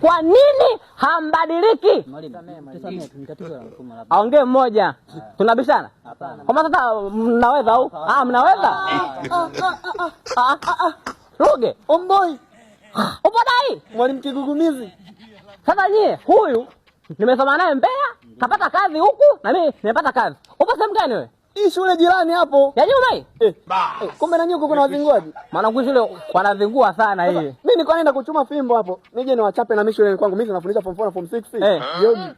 Kwa nini hambadiliki? Aongee mmoja. Tunabishana? Kama sasa mnaweza au? Mnaweza? Ruge, Omboi. upo dai? Mwalimu Kigugumizi. Sasa nyie, huyu nimesoma naye Mbeya, kapata kazi huku na mimi nimepata kazi. Upo sehemu gani wewe? Hii shule jirani hapo. Ya nyuma hii? Kumbe na nyuko kuna wazinguaji. Maana huku shule wanazingua sana hii. Mimi niko naenda kuchuma fimbo hapo. Nije niwachape na mimi shule kwangu. Mimi nafundisha form 4 na form 6. Jioni.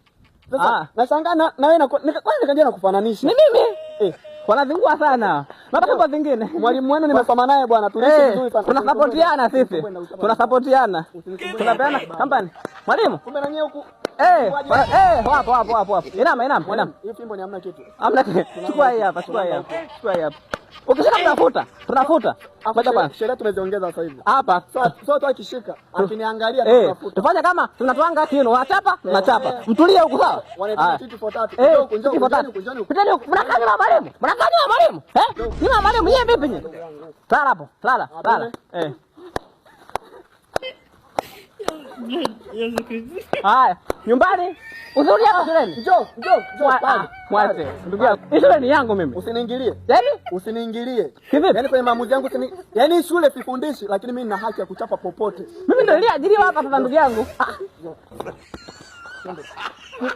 Sasa nashangaa na wewe kwani nikaja na kufananisha. Ni mimi? Wanazingua sana. Napata kwa zingine. Mwalimu wenu nimesoma naye bwana. Tulishi vizuri sana. Tunasapotiana sisi. Tunasapotiana. Tunapeana kampani. Mwalimu. Kumbe na nyewe huku. Wapo. Inama. Hii fimbo ni hamna kitu. Hamna kitu. Chukua hii hapa. Ukishika tunafuta. Ngoja bwana. Sheria tumeziongeza sasa hivi. Hapa. Sio tu akishika, akiniangalia tunafuta. Tufanye kama tunatwanga kino, wachapa, tunachapa. Mtulie huko sawa? Wanaita kitu for 30. Njoo. Pitani huko. Mnakanya na mwalimu. Ni mwalimu yeye vipi nyinyi? Lala hapo. Lala. Haya, nyumbani. Usirudi hapa shuleni. Njoo. Mwate. Ndugu yangu. Hii shule ni yangu mimi. Usiniingilie. Yaani? Usiniingilie. Kivipi? Yaani kwenye maamuzi yangu yaani shule sifundishi lakini mimi nina haki ya kuchapa popote. Mimi ndio niliajiriwa hapa sasa ndugu yangu.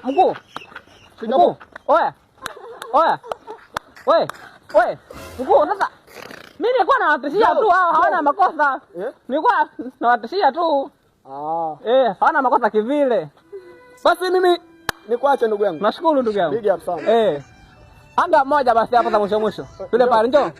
Mkuu. Oya. Wewe. Mkuu sasa. Mimi nilikuwa nawatishia tu hao hawana makosa. Nilikuwa nawatishia tu. Hawana makosa kivile. Basi mimi nikuache ndugu yangu. Nashukuru ndugu yangu. Big up sana. Anga moja basi hapa za mwisho. Yule pale njoo.